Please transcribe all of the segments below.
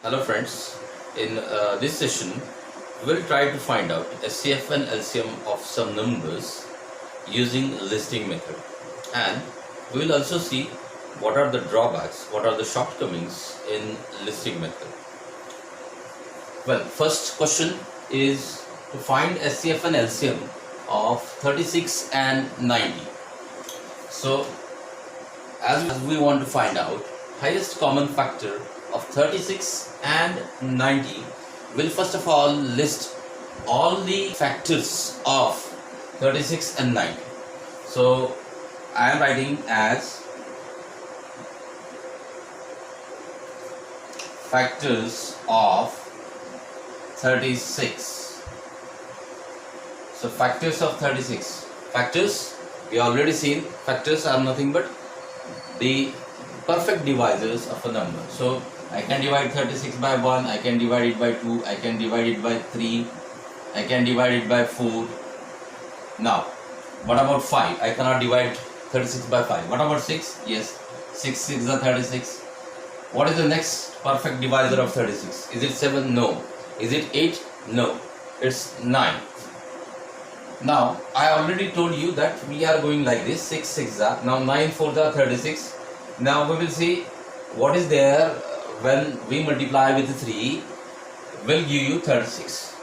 Hello friends, in this session we'll try to find out SCF and LCM of some numbers using listing method, and we will also see what are the drawbacks, what are the shortcomings in listing method. Well, first question is to find SCF and LCM of 36 and 90. So as we want to find out highest common factor of 36 and 90, will first of all list all the factors of 36 and 90. So I am writing as factors of 36. So factors of 36. Factors, we already seen, factors are nothing but the perfect divisors of a number. So I can divide 36 by 1, I can divide it by 2, I can divide it by 3, I can divide it by 4. Now, what about 5? I cannot divide 36 by 5. What about 6? Yes, 6 6 are 36. What is the next perfect divisor of 36? Is it 7? No. Is it 8? No. It's 9. Now, I already told you that we are going like this. 6 6 are. Now 9 4 are 36. Now we will see what is there when we multiply with 3 will give you 36.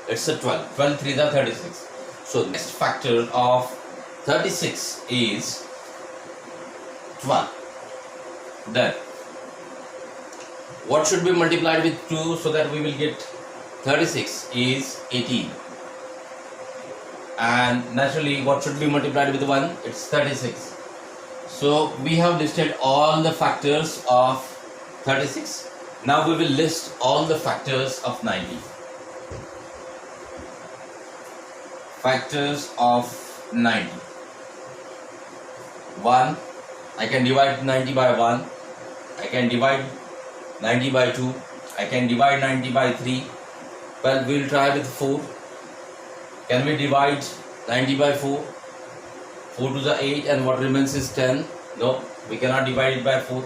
It's a 12. 12 3 are 36. So next factor of 36 is 12. Then what should be multiplied with 2 so that we will get 36 is 18. And naturally what should be multiplied with 1? It's 36. So we have listed all the factors of 36. Now we will list all the factors of 90. Factors of 90. 1. I can divide 90 by 1. I can divide 90 by 2. I can divide 90 by 3. Well, we will try with 4. Can we divide 90 by 4? 4 to the 8, and what remains is 10. No, we cannot divide it by 4.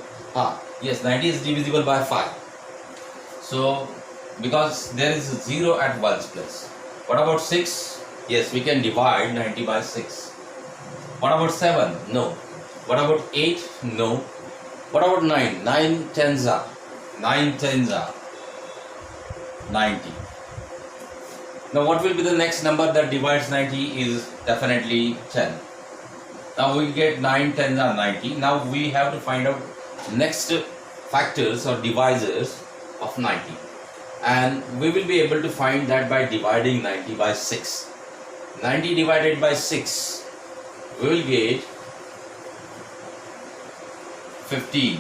Yes, 90 is divisible by 5. So, because there is 0 at 1's place. What about 6? Yes, we can divide 90 by 6. What about 7? No. What about 8? No. What about 9? 9 tens are. 9 tens are 90. Now what will be the next number that divides 90 is definitely 10. Now we get 9 tens are 90. Now we have to find out next factors or divisors of 90. And we will be able to find that by dividing 90 by 6. 90 divided by 6, we will get 15.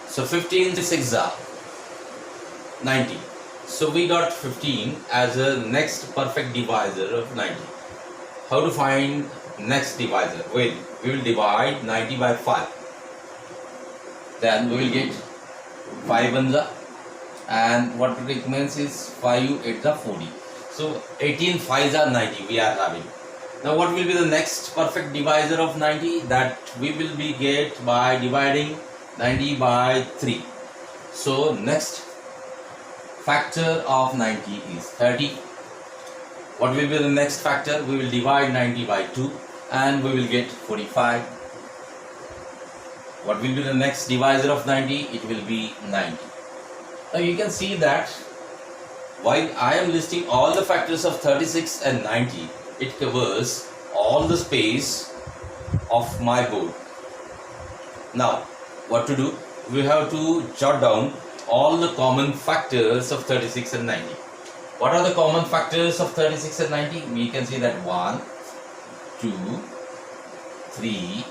So 15 6 are 90. So we got 15 as a next perfect divisor of 90. How to find next divisor? Well, we will divide 90 by 5. Then we will get 5 ones are, and what it means is 5 8 are 40. So 18 5s are 90 we are having. Now what will be the next perfect divisor of 90? That we will be get by dividing 90 by 3. So next factor of 90 is 30. What will be the next factor? We will divide 90 by 2 and we will get 45. What will be the next divisor of 90? It will be 90. Now you can see that while I am listing all the factors of 36 and 90, it covers all the space of my board. Now what to do? We have to jot down all the common factors of 36 and 90. What are the common factors of 36 and 90? We can see that 1, 2, 3,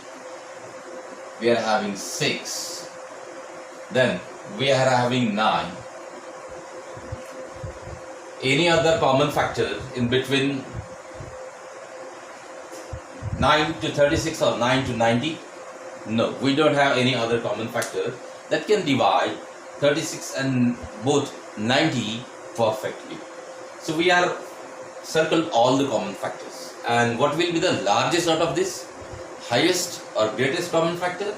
we are having 6, then we are having 9. Any other common factor in between 9 to 36 or 9 to 90? No, we don't have any other common factor that can divide 36 and both 90 perfectly. So we are circled all the common factors. And what will be the largest out of this? Highest or greatest common factor?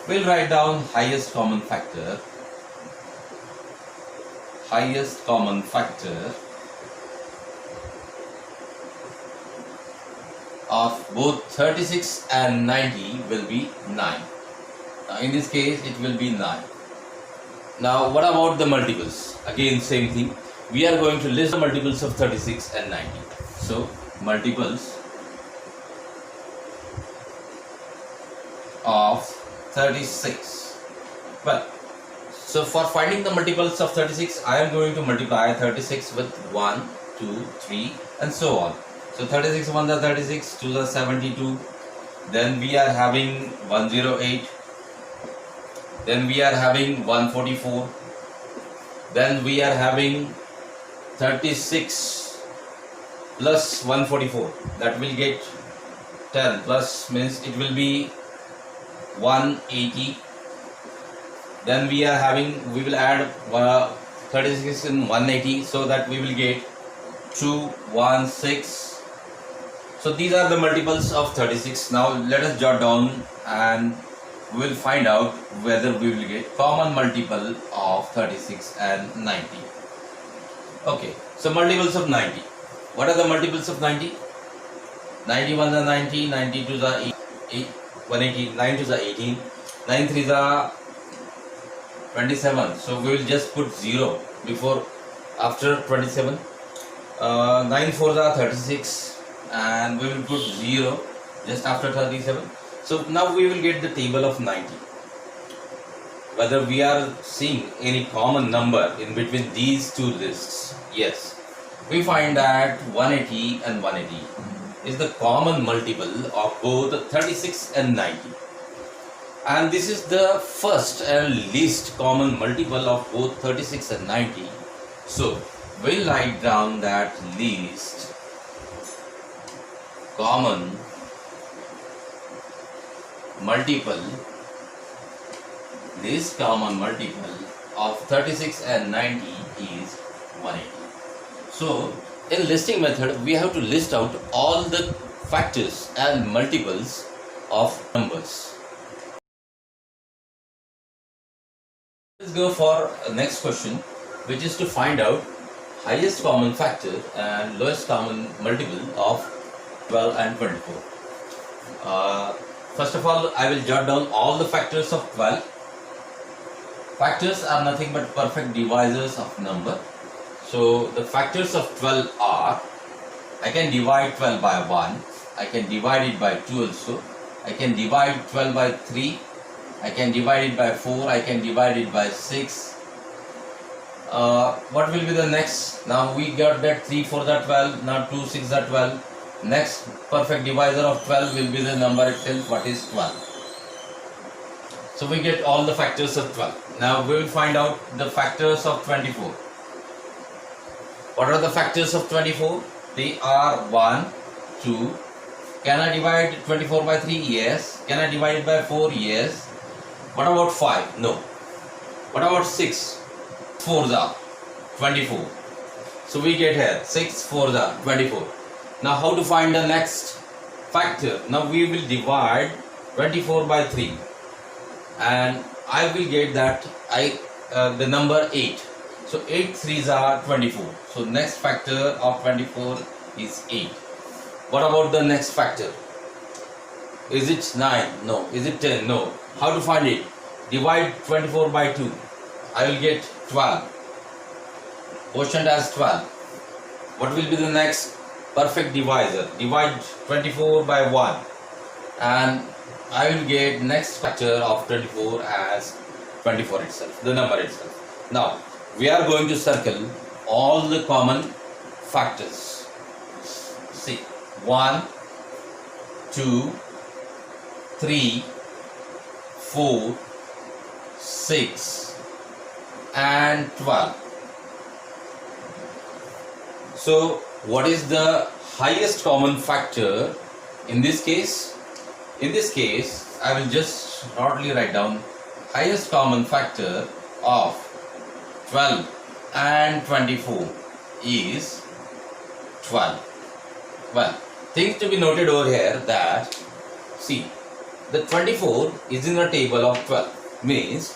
We'll write down highest common factor highest common factor of both 36 and 90 will be 9. Now in this case it will be 9. Now what about the multiples? Again same thing. We are going to list the multiples of 36 and 90. So multiples of 36. Well, so for finding the multiples of 36, I am going to multiply 36 with 1, 2, 3 and so on. So 36 1 are 36, 2 are 72. Then we are having 108. Then we are having 144. Then we are having 36 plus 144. That will get 10 plus means it will be 180. Then we are having, we will add 36 and 180, so that we will get 216. So these are the multiples of 36. Now let us jot down and we will find out whether we will get common multiple of 36 and 90. Okay, so multiples of 90. What are the multiples of 90? 91 are 90, 92 are 180, 9 2s are 18, 9 3s are 27. So we will just put 0 before, after 27. 9 4s are 36 and we will put 0 just after 37. So now we will get the table of 90. Whether we are seeing any common number in between these two lists. Yes, we find that 180 and 180 is the common multiple of both 36 and 90. And this is the first and least common multiple of both 36 and 90. So we'll write down that least common multiple of 36 and 90 is 180. So in listing method, we have to list out all the factors and multiples of numbers. Let's go for next question, which is to find out highest common factor and lowest common multiple of 12 and 24. First of all, I will jot down all the factors of 12. Factors are nothing but perfect divisors of number. So the factors of 12 are, I can divide 12 by 1, I can divide it by 2 also, I can divide 12 by 3, I can divide it by 4, I can divide it by 6. What will be the next? Now we got that 3 4 are 12, now 2 6 are 12. Next perfect divisor of 12 will be the number itself, what is 12. So we get all the factors of 12. Now we will find out the factors of 24. What are the factors of 24? They are 1, 2. Can I divide 24 by 3? Yes. Can I divide it by 4? Yes. What about 5? No. What about 6? 4s are 24. So we get here 6 4s are 24. Now how to find the next factor? Now we will divide 24 by 3 and I will get that the number 8. So 8 3s are 24. So next factor of 24 is 8. What about the next factor? Is it 9? No. Is it 10? No. How to find it? Divide 24 by 2. I will get 12. Quotient as 12. What will be the next perfect divisor? Divide 24 by 1 and I will get next factor of 24 as 24 itself, the number itself. Now we are going to circle all the common factors. See, 1, 2, 3, 4, 6 and 12. So what is the highest common factor in this case? In this case, I will just shortly write down highest common factor of 12 and 24 is 12. Well, things to be noted over here that, see, the 24 is in a table of 12, means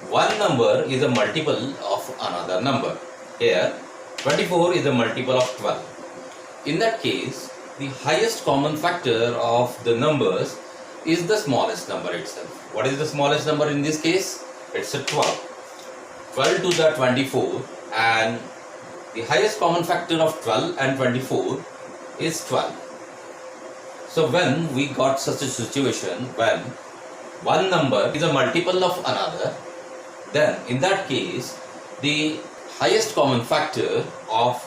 one number is a multiple of another number. Here 24 is a multiple of 12. In that case, the highest common factor of the numbers is the smallest number itself. What is the smallest number in this case? It's a 12. 12 to the 24, and the highest common factor of 12 and 24 is 12. So when we got such a situation when one number is a multiple of another, then in that case the highest common factor of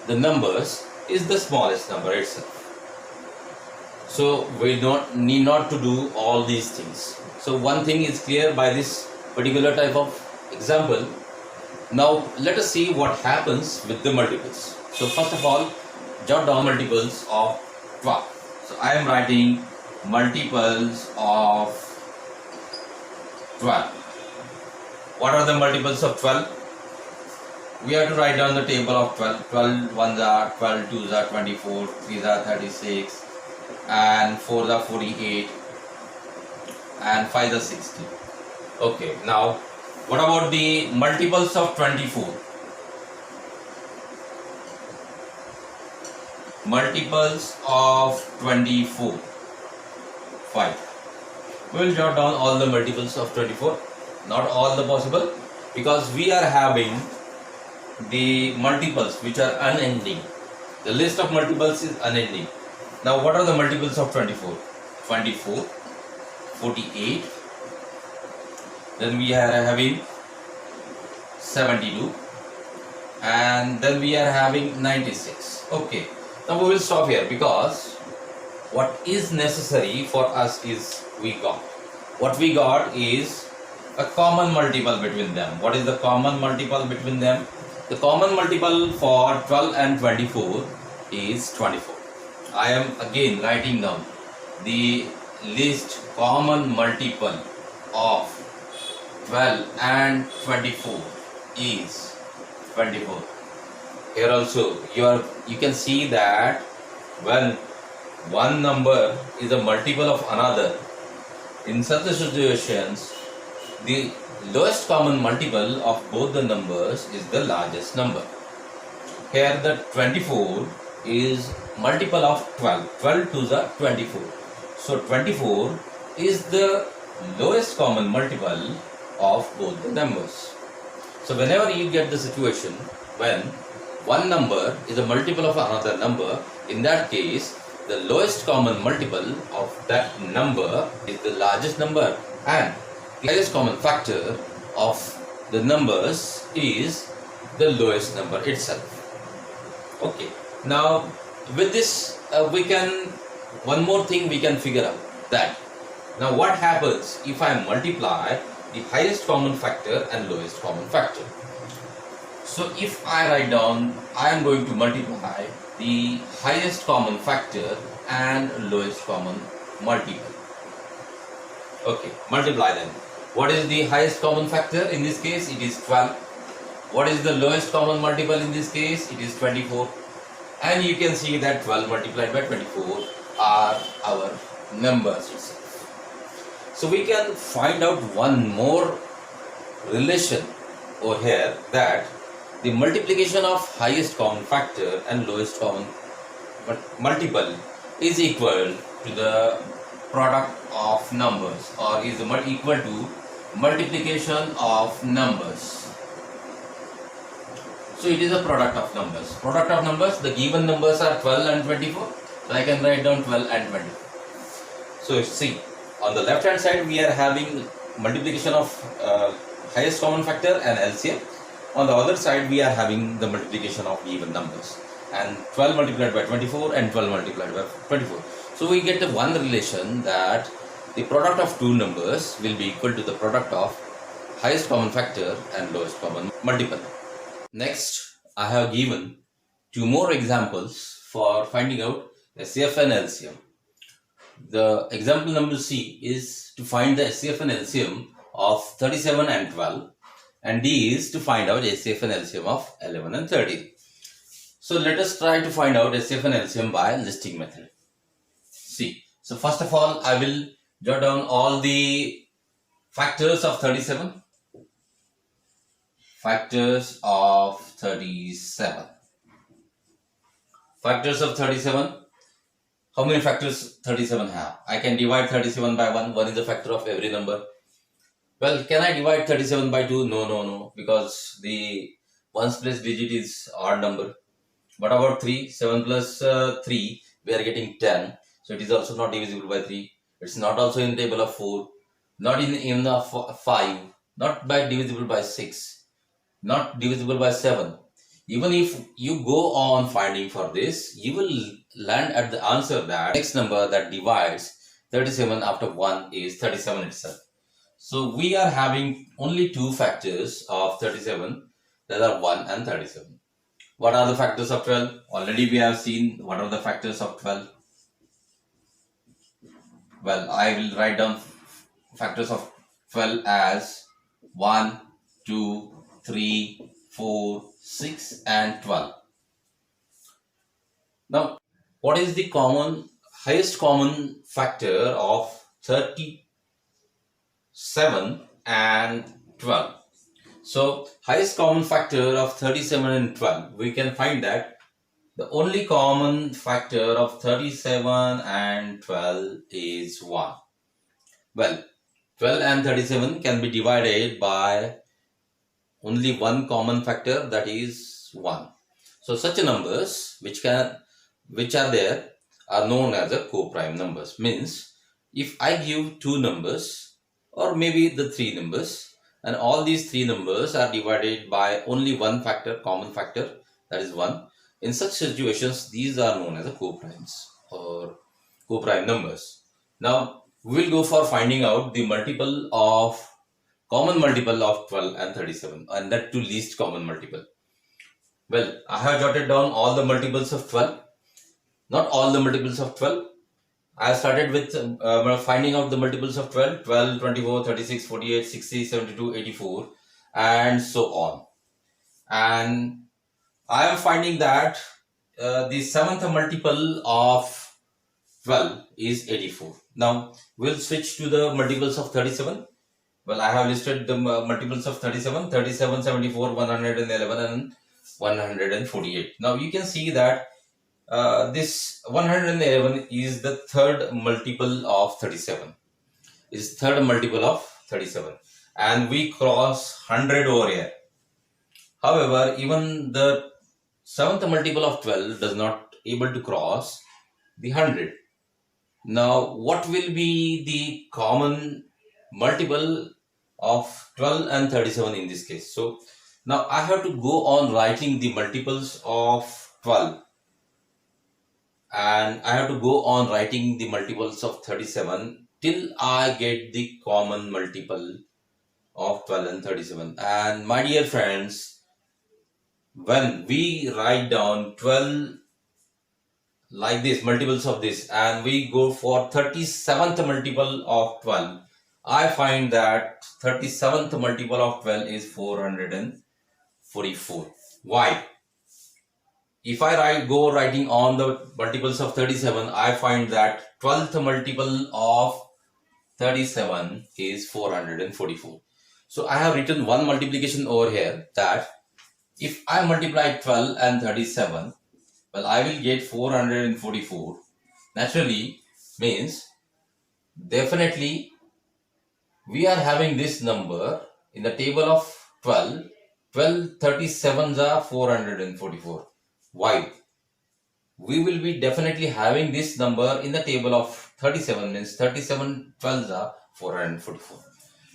the numbers is the smallest number itself. So we need not to do all these things. So one thing is clear by this particular type of example. Now let us see what happens with the multiples. So first of all, jot down multiples of 12. So I am writing multiples of 12. What are the multiples of 12? We have to write down the table of 12. 12 ones are 12, 2s are 24, 3s are 36, and 4s are 48, and 5s are 60. Okay, now what about the multiples of 24? Multiples of 24. 5. We will jot down all the multiples of 24. Not all the possible, because we are having the multiples which are unending. The list of multiples is unending. Now what are the multiples of 24? 24, 48, then we are having 72, and then we are having 96. Okay, now we will stop here, because what is necessary for us is what we got is a common multiple between them. What is the common multiple between them? The common multiple for 12 and 24 is 24. I am again writing down the least common multiple of 12 and 24 is 24. Here also you can see that when one number is a multiple of another, in such situations the lowest common multiple of both the numbers is the largest number. Here the 24 is multiple of 12. 12 to the 24. So 24 is the lowest common multiple of both the numbers. So whenever you get the situation when one number is a multiple of another number, in that case the lowest common multiple of that number is the largest number, and the highest common factor of the numbers is the lowest number itself. Okay, now with this one more thing we can figure out, that now what happens if I multiply the highest common factor and lowest common factor. So if I write down, I am going to multiply the highest common factor and lowest common multiple. Okay, multiply them. What is the highest common factor? In this case it is 12. What is the lowest common multiple? In this case it is 24. And you can see that 12 multiplied by 24 are our numbers itself. So we can find out one more relation over here, that the multiplication of highest common factor and lowest common multiple is equal to the product of numbers, or is equal to multiplication of numbers. So it is a product of numbers. Product of numbers, the given numbers are 12 and 24. So I can write down 12 and 24. So see, on the left hand side we are having multiplication of highest common factor and LCM. On the other side we are having the multiplication of even numbers, and 12 multiplied by 24 and 12 multiplied by 24. So we get one relation, that the product of two numbers will be equal to the product of highest common factor and lowest common multiple. Next, I have given two more examples for finding out SCF and LCM. The example number C is to find the SCF and LCM of 37 and 12, and D is to find out SCF and LCM of 11 and 13. So let us try to find out SCF and LCM by listing method. See, so first of all I will jot down all the factors of 37. Factors of 37. Factors of 37. How many factors 37 have? I can divide 37 by 1. 1 is the factor of every number. Well, can I divide 37 by 2? No, because the ones place digit is odd number. What about 3? 7 plus 3, we are getting 10. So it is also not divisible by 3. It's not also in table of 4. Not in the 5. Not by divisible by 6. Not divisible by 7. Even if you go on finding for this, you will land at the answer that next number that divides 37 after 1 is 37 itself. So we are having only two factors of 37, that are 1 and 37. What are the factors of 12? Already we have seen what are the factors of 12. Well, I will write down factors of 12 as 1, 2, 3, 4, 6 and 12. Now, what is the highest common factor of 37 and 12? So, highest common factor of 37 and 12, we can find that the only common factor of 37 and 12 is 1. Well, 12 and 37 can be divided by only one common factor, that is 1. So, such numbers which are there are known as a co-prime numbers. Means, if I give two numbers or maybe the three numbers, and all these three numbers are divided by only one factor, common factor, that is 1. In such situations, these are known as co-primes or co-prime numbers. Now, we will go for finding out the common multiple of 12 and 37, and that to least common multiple. Well, I have jotted down all the multiples of 12. Not all the multiples of 12. I started with finding out the multiples of 12, 12, 24, 36, 48, 60, 72, 84, and so on. And I am finding that the seventh multiple of 12 is 84. Now, we'll switch to the multiples of 37. Well, I have listed the multiples of 37, 37, 74, 111, and 148. Now, you can see that this 111 is the third multiple of 37. Is third multiple of 37, and we cross 100 over here. However, even the seventh multiple of 12 does not able to cross the 100. Now, what will be the common multiple of 12 and 37 in this case? So, now I have to go on writing the multiples of 12. And I have to go on writing the multiples of 37 till I get the common multiple of 12 and 37. And my dear friends, when we write down 12 like this, multiples of this, and we go for 37th multiple of 12, I find that 37th multiple of 12 is 444. Why? If I go writing on the multiples of 37, I find that 12th multiple of 37 is 444. So I have written one multiplication over here, that if I multiply 12 and 37, well, I will get 444. Naturally, means definitely we are having this number in the table of 12. 12 37s are 444. Why? We will be definitely having this number in the table of 37, means 37 12s are 444.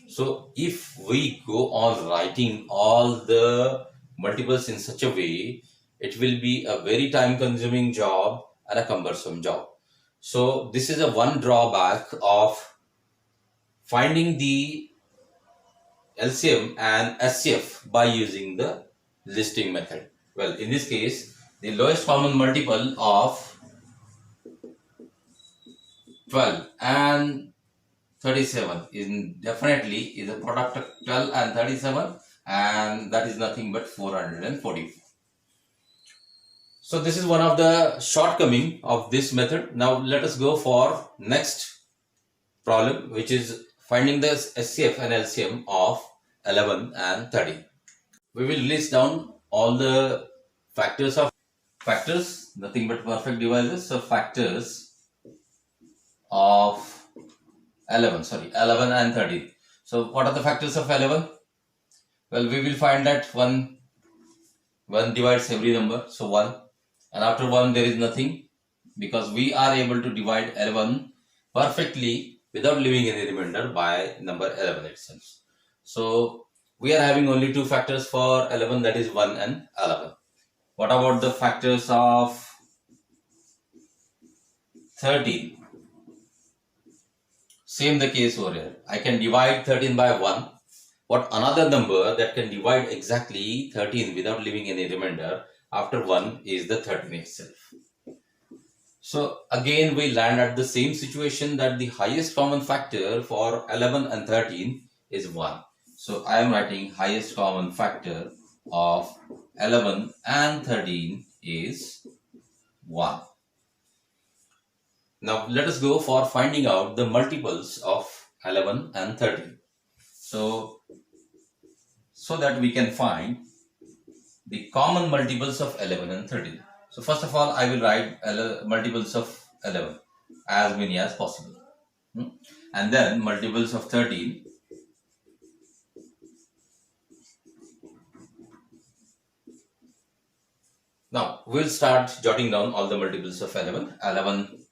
So if we go on writing all the multiples in such a way, it will be a very time consuming job and a cumbersome job. So this is a one drawback of finding the LCM and SCF by using the listing method. Well, in this case, the lowest common multiple of 12 and 37 is definitely a product of 12 and 37, and that is nothing but 444. So this is one of the shortcoming of this method. Now let us go for next problem, which is finding the SCF and LCM of 11 and 13. We will list down all the factors of factors, nothing but perfect divisors. So factors of 11 and 13. So what are the factors of 11? Well, we will find that 1 divides every number, so 1, and after 1 there is nothing, because we are able to divide 11 perfectly without leaving any remainder by number 11 itself. So we are having only two factors for 11, that is 1 and 11. What about the factors of 13? Same the case over here. I can divide 13 by 1. What another number that can divide exactly 13 without leaving any remainder after 1 is the 13 itself. So again we land at the same situation, that the highest common factor for 11 and 13 is 1. So I am writing highest common factor of 11 and 13 is 1. Now let us go for finding out the multiples of 11 and 13. So that we can find the common multiples of 11 and 13. So first of all, I will write multiples of 11, as many as possible. And then multiples of 13. Now we'll start jotting down all the multiples of 11. 11,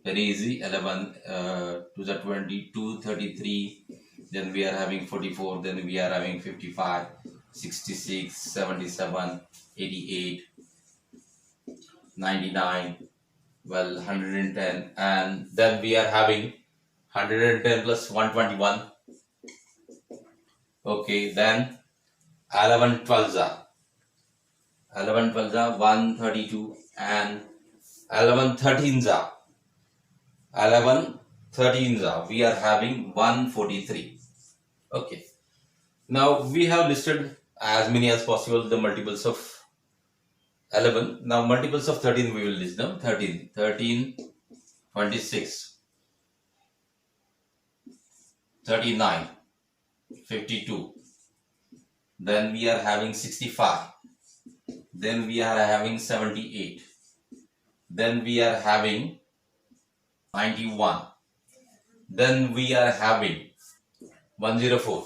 very easy. 11 to the 22, 33. Then we are having 44. Then we are having 55, 66, 77, 88, 99, well, 110, and then we are having 110 plus 121. Okay, then 11 12s are 132, and 11 13s are we are having 143. Okay, now we have listed as many as possible the multiples of 11. Now multiples of 13 we will list them. 13, 26, 39, 52. Then we are having 65. Then we are having 78. Then we are having 91. Then we are having 104.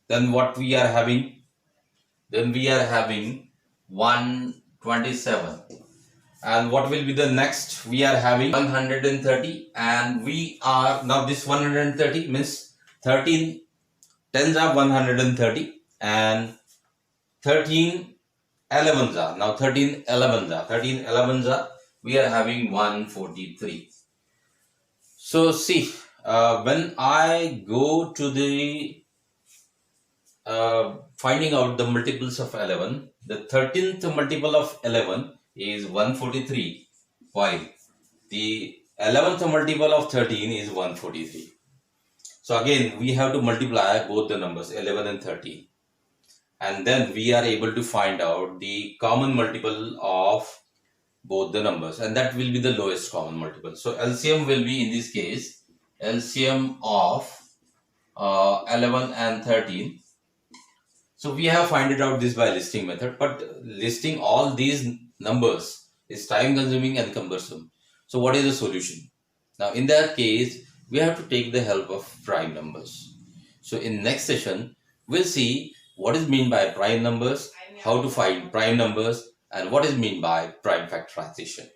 Then what we are having? Then we are having 127. And what will be the next? We are having 130, and we are now this 130 means 13 tens are 130, and 13 11s are now 13 11s are we are having 143. So see, when I go to the finding out the multiples of 11, the 13th multiple of 11 is 143, while the 11th multiple of 13 is 143. So again we have to multiply both the numbers 11 and 13, and then we are able to find out the common multiple of both the numbers, and that will be the lowest common multiple. So LCM will be, in this case, LCM of 11 and 13. So we have find it out this by listing method, but listing all these numbers is time consuming and cumbersome. So what is the solution? Now in that case, we have to take the help of prime numbers. So in next session, we'll see what is meant by prime numbers, how to find prime numbers, and what is meant by prime factorization.